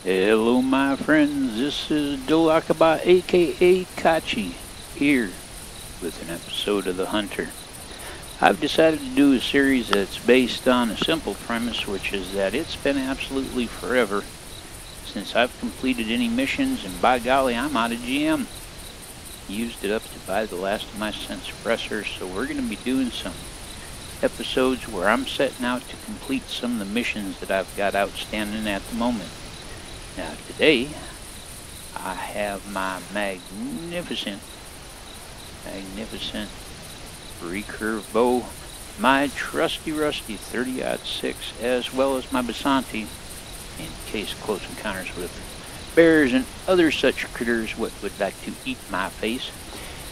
Hello my friends, this is Dolakaba aka Kachi here with an episode of The Hunter. I've decided to do a series that's based on a simple premise, which is that it's been absolutely forever since I've completed any missions, and by golly, I'm out of GM. Used it up to buy the last of my scent suppressors, so we're going to be doing some episodes where I'm setting out to complete some of the missions that I've got outstanding at the moment. Now today, I have my magnificent recurve bow, my trusty rusty 30-06, as well as my Basanti, in case close encounters with bears and other such critters what would like to eat my face.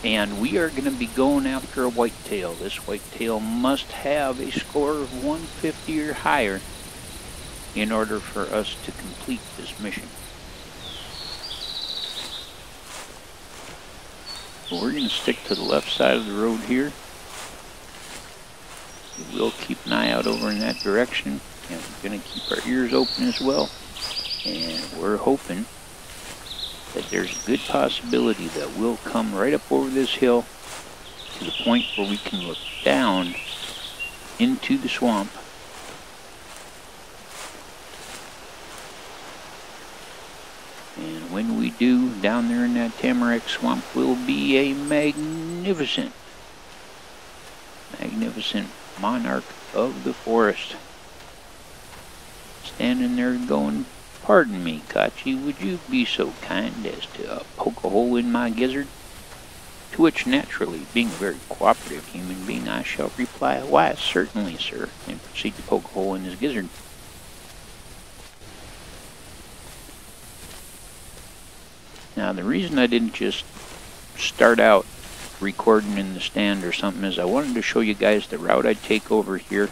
And we are going to be going after a whitetail. This whitetail must have a score of 150 or higher in order for us to complete this mission. We're going to stick to the left side of the road here. We will keep an eye out over in that direction, and we're going to keep our ears open as well. And we're hoping that there's a good possibility that we'll come right up over this hill to the point where we can look down into the swamp. And when we do, down there in that tamarack swamp will be a magnificent monarch of the forest. Standing there going, "Pardon me, Kachi, would you be so kind as to poke a hole in my gizzard?" To which, naturally, being a very cooperative human being, I shall reply, "Why, certainly, sir," and proceed to poke a hole in his gizzard. Now, the reason I didn't just start out recording in the stand or something is I wanted to show you guys the route I take over here,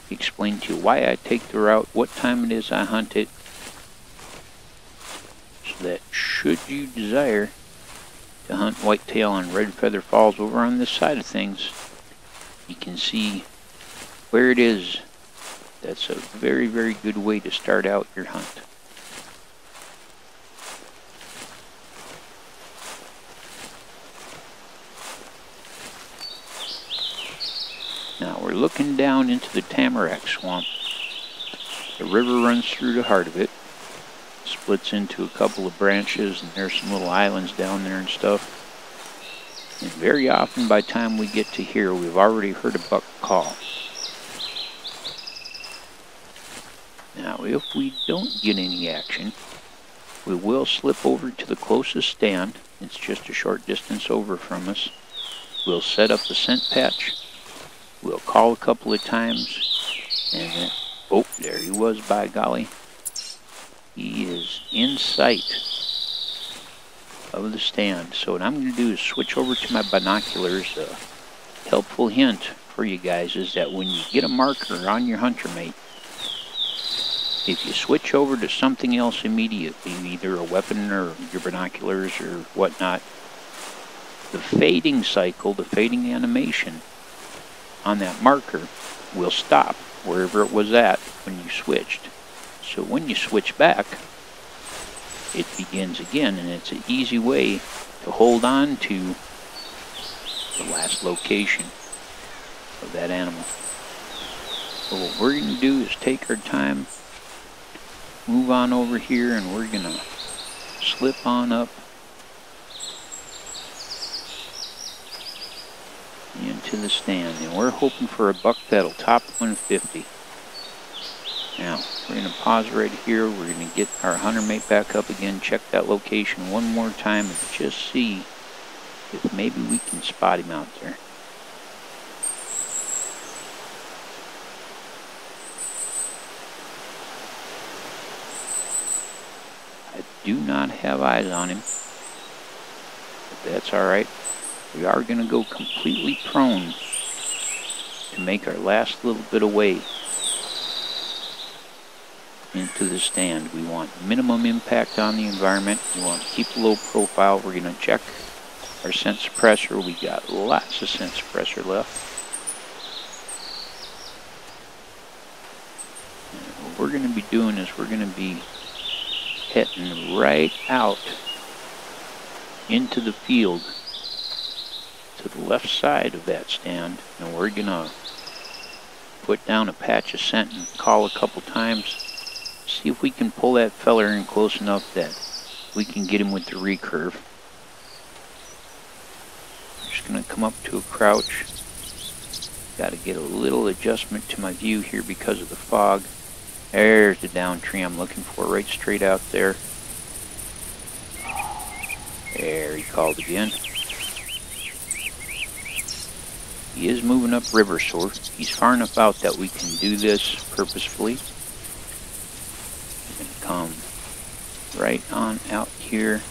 explain to you why I take the route, what time it is I hunt it, so that should you desire to hunt whitetail on Red Feather Falls over on this side of things, you can see where it is. That's a very, very good way to start out your hunt. Now we're looking down into the tamarack swamp. The river runs through the heart of it, splits into a couple of branches, and there's some little islands down there and stuff. And very often by the time we get to here, we've already heard a buck call. Now if we don't get any action, we will slip over to the closest stand. It's just a short distance over from us. We'll set up the scent patch. We'll call a couple of times, and then, oh, there he was, by golly. He is in sight of the stand. So what I'm going to do is switch over to my binoculars. A helpful hint for you guys is that when you get a marker on your hunter mate, if you switch over to something else immediately, either a weapon or your binoculars or whatnot, the fading cycle, the fading animation on that marker will stop wherever it was at when you switched. So when you switch back, it begins again, and it's an easy way to hold on to the last location of that animal. So what we're going to do is take our time, move on over here, and we're going to slip on up into the stand, and we're hoping for a buck that'll top 150. Now we're going to pause right here. We're going to get our hunter mate back up again, check that location one more time, and just see if maybe we can spot him out there. I do not have eyes on him, but that's alright. We are going to go completely prone to make our last little bit of way into the stand. We want minimum impact on the environment. We want to keep a low profile. We're going to check our scent suppressor. We got lots of scent suppressor left. And what we're going to be doing is we're going to be heading right out into the field to the left side of that stand, and we're gonna put down a patch of scent and call a couple times. See if we can pull that feller in close enough that we can get him with the recurve. Just gonna come up to a crouch. Got to get a little adjustment to my view here because of the fog. There's the down tree I'm looking for, right straight out there. There, he called again. He is moving up river, so he's far enough out that we can do this purposefully. He's going to come right on out here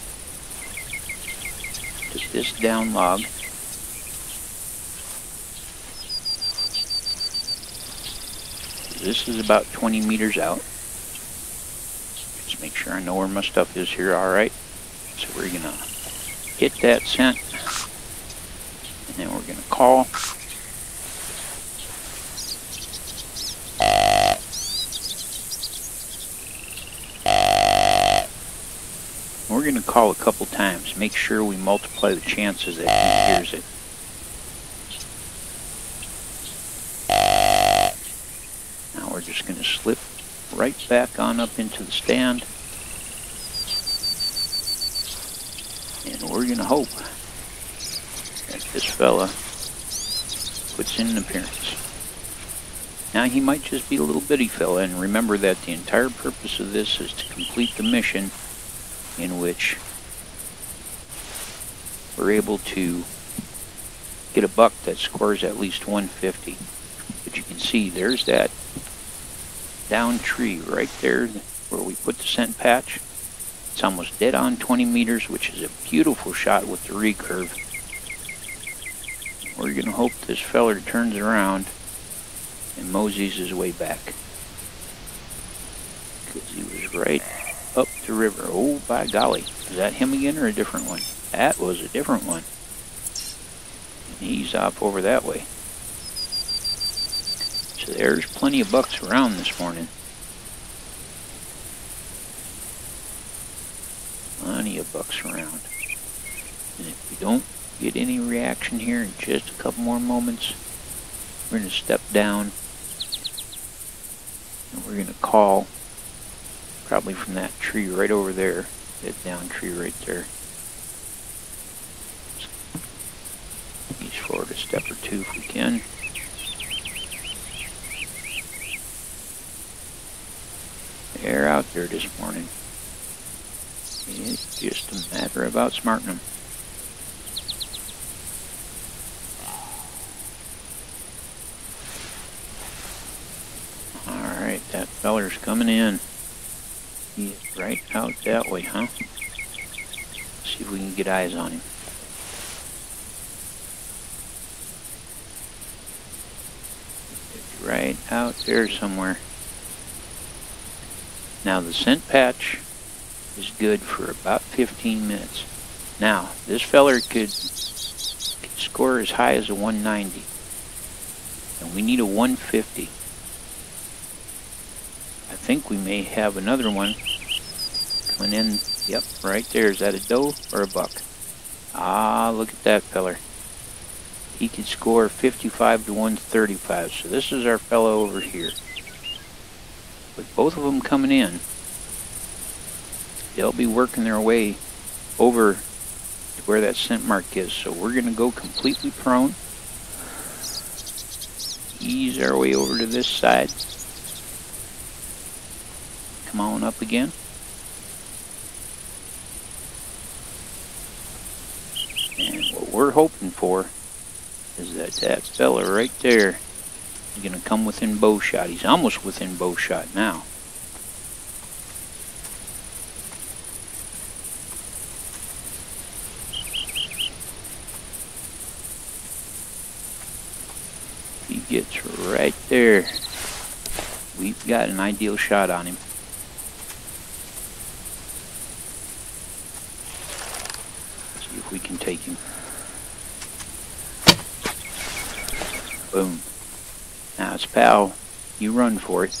to this down log. This is about 20 meters out. Just make sure I know where my stuff is here. Alright. So we're going to hit that scent. And then we're going to call. We're going to call a couple times. Make sure we multiply the chances that he hears it. Now we're just going to slip right back on up into the stand. And we're going to hope that this fella puts in an appearance. Now he might just be a little bitty fella, and remember that the entire purpose of this is to complete the mission in which we're able to get a buck that scores at least 150. But you can see there's that down tree right there where we put the scent patch. It's almost dead on 20 meters, which is a beautiful shot with the recurve. We're going to hope this feller turns around and moseys his way back, because he was right up the river. Oh, by golly. Is that him again or a different one? That was a different one. And he's off over that way. So there's plenty of bucks around this morning. Plenty of bucks around. And if we don't get any reaction here in just a couple more moments, we're going to step down and we're going to call probably from that tree right over there, that down tree right there. Ease forward a step or two if we can. They're out there this morning. It's just a matter of outsmarting them. Alright, that feller's coming in. He is right out that way, huh? Let's see if we can get eyes on him. He's right out there somewhere. Now the scent patch is good for about 15 minutes. Now, this feller could score as high as a 190. And we need a 150. I think we may have another one coming in. Yep, right there. Is that a doe or a buck? Ah, look at that feller. He could score 55 to 135. So this is our fellow over here. With both of them coming in, they'll be working their way over to where that scent mark is. So we're going to go completely prone. Ease our way over to this side. Come on up again. And what we're hoping for is that that fella right there is going to come within bow shot. He's almost within bow shot now. He gets right there. We've got an ideal shot on him. See if we can take him. Boom. Now it's pal, you run for it.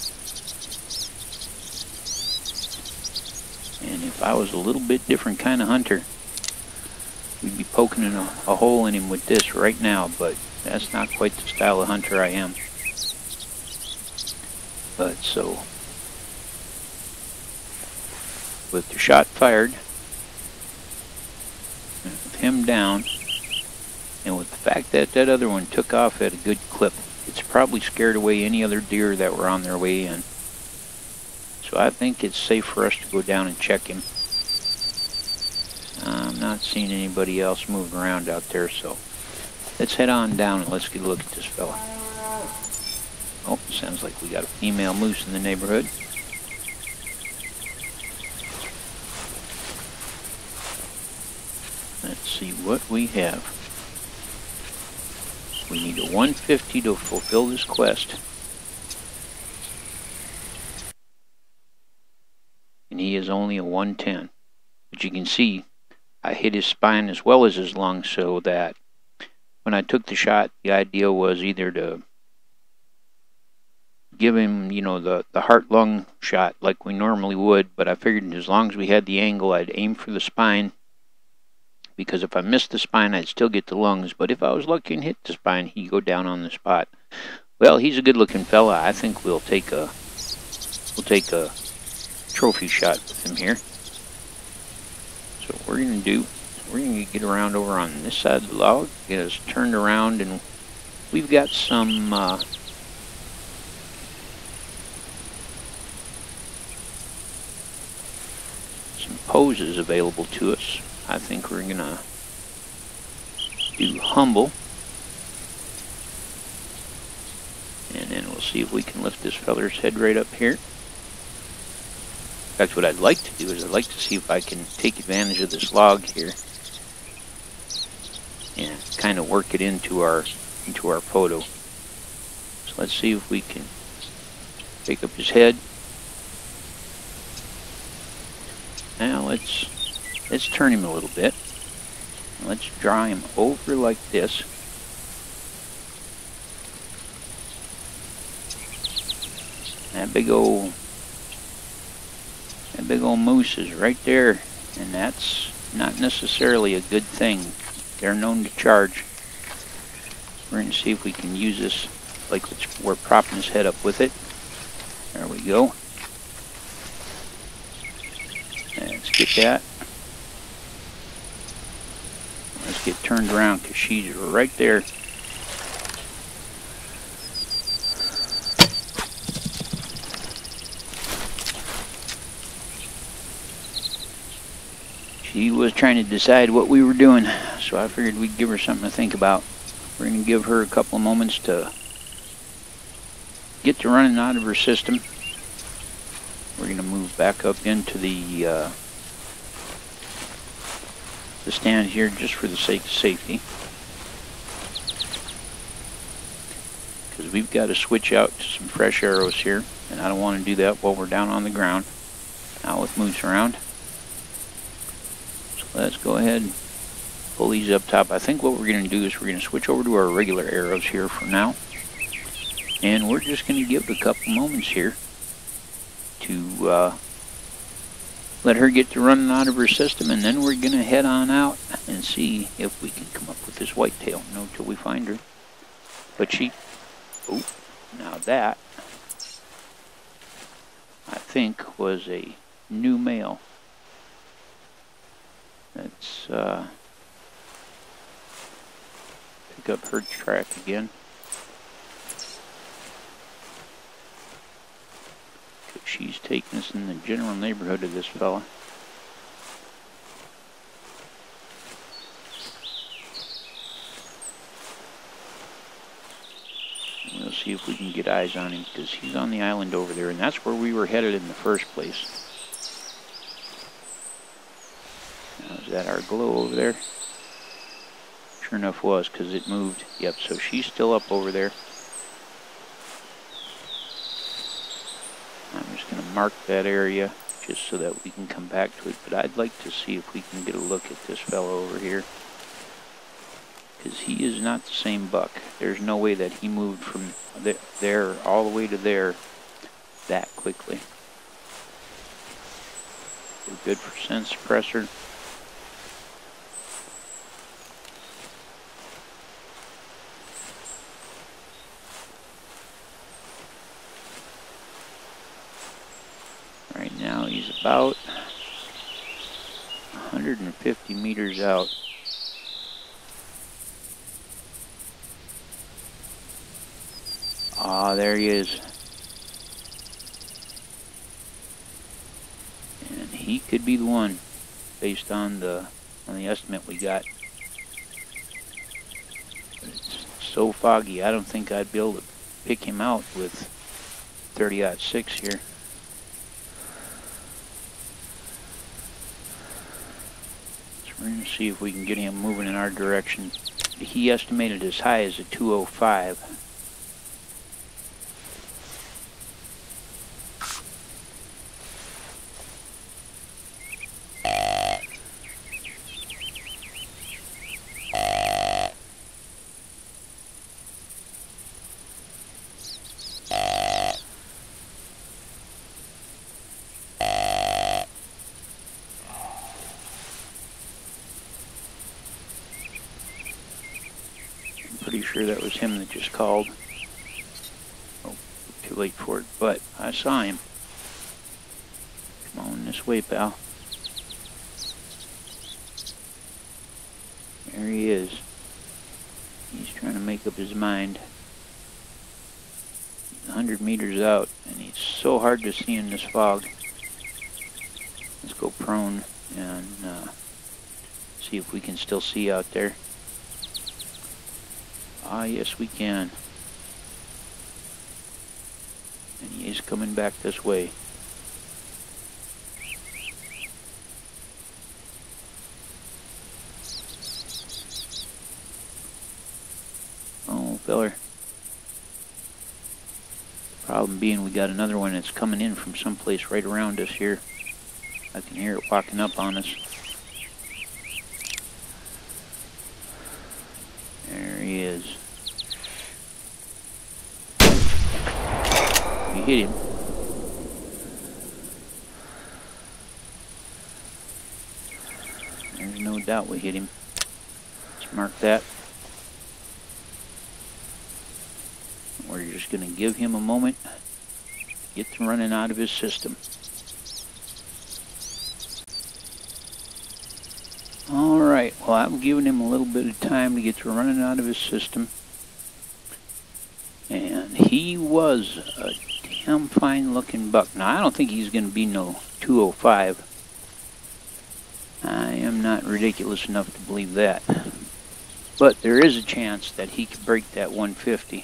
And And if I was a little bit different kind of hunter, we'd be poking a hole in him with this right now, but that's not quite the style of hunter I am. But so, with the shot fired, and with him down, and with the fact that that other one took off at a good clip, it's probably scared away any other deer that were on their way in. So I think it's safe for us to go down and check him. I'm not seeing anybody else moving around out there, so let's head on down and let's get a look at this fella. Oh, sounds like we got a female moose in the neighborhood. Let's see what we have. We need a 150 to fulfill this quest. And he is only a 110. But you can see I hit his spine as well as his lung, so that when I took the shot, the idea was either to give him, you know, the heart-lung shot like we normally would, but I figured as long as we had the angle, I'd aim for the spine, because if I missed the spine, I'd still get the lungs, but if I was lucky and hit the spine, he'd go down on the spot. Well, he's a good-looking fella. I think we'll take a trophy shot with him here. So what we're going to do, we're going to get around over on this side of the log, get us turned around, and we've got some poses available to us. I think we're going to do humble, and then we'll see if we can lift this feller's head right up here. In fact, what I'd like to do is I'd like to see if I can take advantage of this log here and kind of work it into our photo. So let's see if we can pick up his head. Now let's turn him a little bit. Let's draw him over like this. That big old moose is right there, and that's not necessarily a good thing. They're known to charge. We're going to see if we can use this like we're propping his head up with it. There we go. Let's get that. Let's get turned around because she's right there. She was trying to decide what we were doing, so I figured we'd give her something to think about. We're going to give her a couple of moments to get to running out of her system. We're going to move back up into the stand here just for the sake of safety, because we've got to switch out to some fresh arrows here, and I don't want to do that while we're down on the ground, not with moose around. So let's go ahead and pull these up top. I think what we're going to do is we're going to switch over to our regular arrows here for now, and we're just going to give it a couple moments here to let her get to running out of her system, and then we're going to head on out and see if we can come up with this whitetail. No, till we find her. But she, oh, now that, I think, was a new male. Let's pick up her track again. She's taking us in the general neighborhood of this fella. We'll see if we can get eyes on him, because he's on the island over there, and that's where we were headed in the first place. Now, is that our glow over there? Sure enough was, because it moved. Yep, so she's still up over there. I'm just going to mark that area just so that we can come back to it. But I'd like to see if we can get a look at this fellow over here, because he is not the same buck. There's no way that he moved from there all the way to there that quickly. We're good for scent suppressor. Right now he's about 150 meters out. Ah, there he is. And he could be the one, based on the estimate we got. But it's so foggy, I don't think I'd be able to pick him out with 30-06 here. So we're going to see if we can get him moving in our direction. He estimated as high as a 205. Pretty sure that was him that just called. Oh, too late for it, but I saw him. Come on this way, pal. There he is. He's trying to make up his mind. He's 100 meters out, and he's so hard to see in this fog. Let's go prone and see if we can still see out there. Ah, yes, we can. And he is coming back this way. Oh, feller. Problem being, we got another one that's coming in from someplace right around us here. I can hear it walking up on us. There he is. We hit him. There's no doubt we hit him. Let's mark that. We're just going to give him a moment to get to running out of his system. Alright, well, I'm giving him a little bit of time to get to running out of his system. And he was a damn fine looking buck. Now, I don't think he's going to be no 205. I am not ridiculous enough to believe that. But there is a chance that he could break that 150.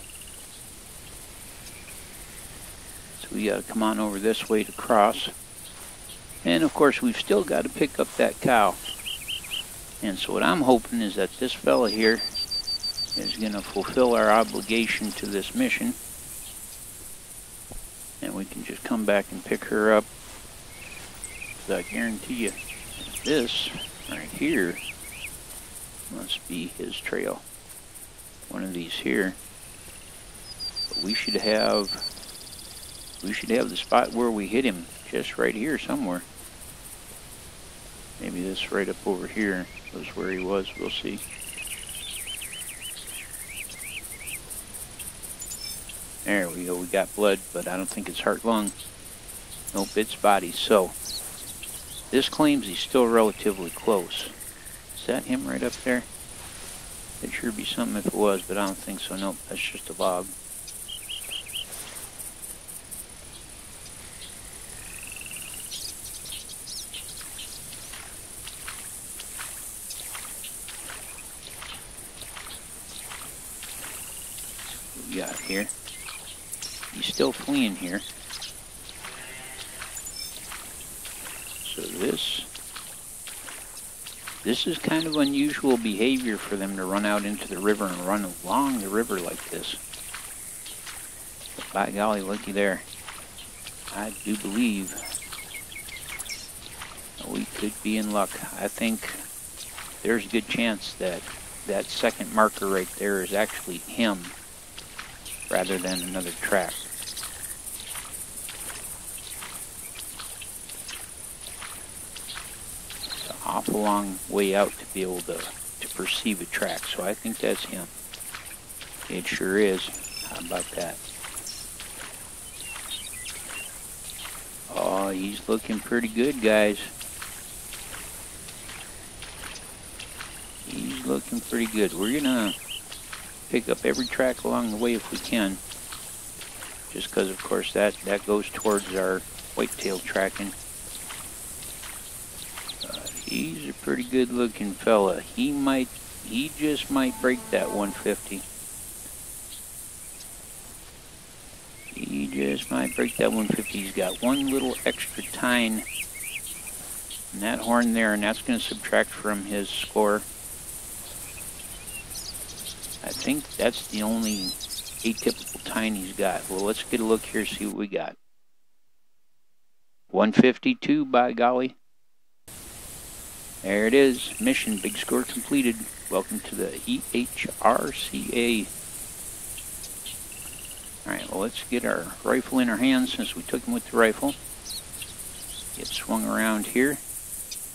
So we got to come on over this way to cross. And of course, we've still got to pick up that cow. And so what I'm hoping is that this fella here is going to fulfill our obligation to this mission. And we can just come back and pick her up. I guarantee you, this right here must be his trail. One of these here. But we should have the spot where we hit him just right here somewhere. Maybe this right up over here was where he was. We'll see. There we go. We got blood, but I don't think it's heart-lung. Nope, it's body. So, this claims he's still relatively close. Is that him right up there? It'd sure be something if it was, but I don't think so. Nope, that's just a log. What we got here? He's still fleeing here. So this is kind of unusual behavior for them to run out into the river and run along the river like this. But by golly, looky there. I do believe we could be in luck. I think there's a good chance that that second marker right there is actually him rather than another track. awful long way out to be able to perceive a track. So I think that's him. It sure is. How about that? Oh, he's looking pretty good, guys. He's looking pretty good. We're gonna pick up every track along the way if we can. Just because, of course, that goes towards our whitetail tracking. He's a pretty good looking fella. He just might break that 150. He just might break that 150. He's got one little extra tine in that horn there, and that's going to subtract from his score. I think that's the only atypical tine he's got. Well, let's get a look here, see what we got. 152, by golly. There it is. Mission, big score completed. Welcome to the EHRCA. Alright, well, let's get our rifle in our hands since we took him with the rifle. Get swung around here.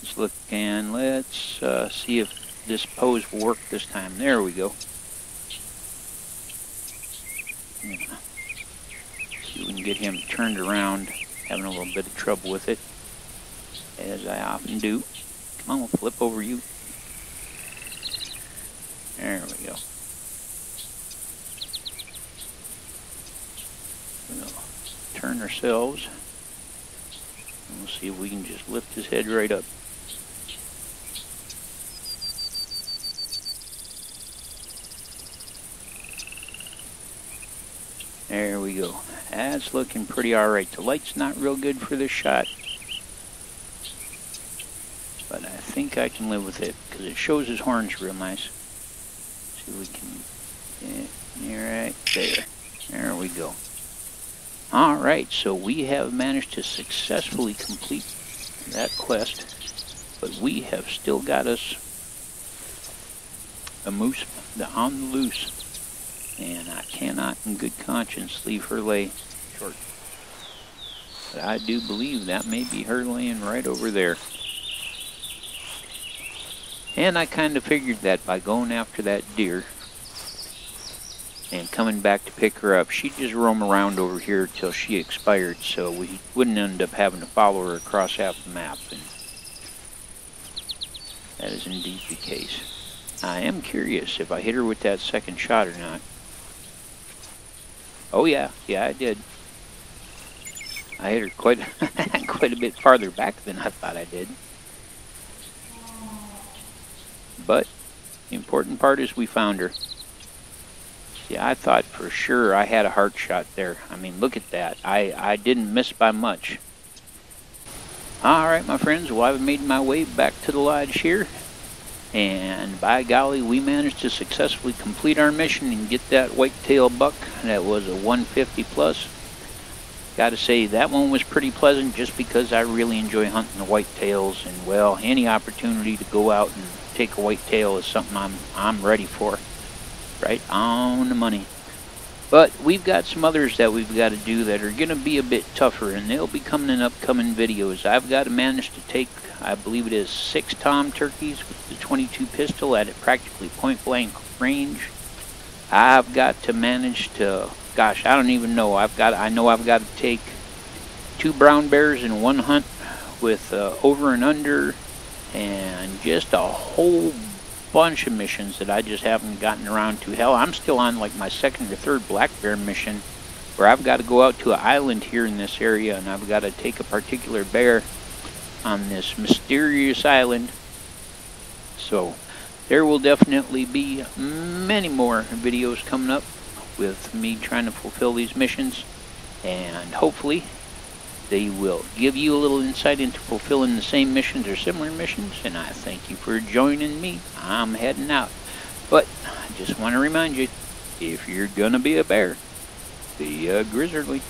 Let's look, and let's see if this pose will work this time. There we go. Yeah. See if we can get him turned around. Having a little bit of trouble with it, as I often do. Come on, we'll flip over you. There we go. We'll turn ourselves. And we'll see if we can just lift his head right up. There we go. That's looking pretty alright. The light's not real good for this shot, but I think I can live with it because it shows his horns real nice. See if we can. Yeah, right there. There we go. Alright, so we have managed to successfully complete that quest, but we have still got us a moose on the loose. And I cannot in good conscience leave her lay short. But I do believe that may be her laying right over there. And I kind of figured that by going after that deer and coming back to pick her up, she'd just roam around over here till she expired, so we wouldn't end up having to follow her across half the map. And that is indeed the case. I am curious if I hit her with that second shot or not. Oh yeah, I did. I hit her quite a bit farther back than I thought I did. But the important part is we found her. See, I thought for sure I had a heart shot there. I mean, look at that. I didn't miss by much. Alright, my friends, well, I've made my way back to the lodge here. And by golly, we managed to successfully complete our mission and get that whitetail buck. That was a 150 plus. Gotta say, that one was pretty pleasant just because I really enjoy hunting the whitetails. And, well, any opportunity to go out and take a whitetail is something I'm ready for. Right on the money. But we've got some others that we've got to do that are going to be a bit tougher, and they'll be coming in upcoming videos. I've got to manage to take, I believe it is 6 tom turkeys with the 22 pistol at practically point blank range. I've got to manage to, gosh, I don't even know. I know I've got to take 2 brown bears in one hunt with over and under, and just a whole bunch of missions that I just haven't gotten around to. Hell, I'm still on like my 2nd or 3rd black bear mission where I've got to go out to an island here in this area, and I've got to take a particular bear on this mysterious island. So there will definitely be many more videos coming up with me trying to fulfill these missions, and hopefully they will give you a little insight into fulfilling the same missions or similar missions. And I thank you for joining me. I'm heading out, but I just want to remind you, if you're gonna be a bear, be a grizzly.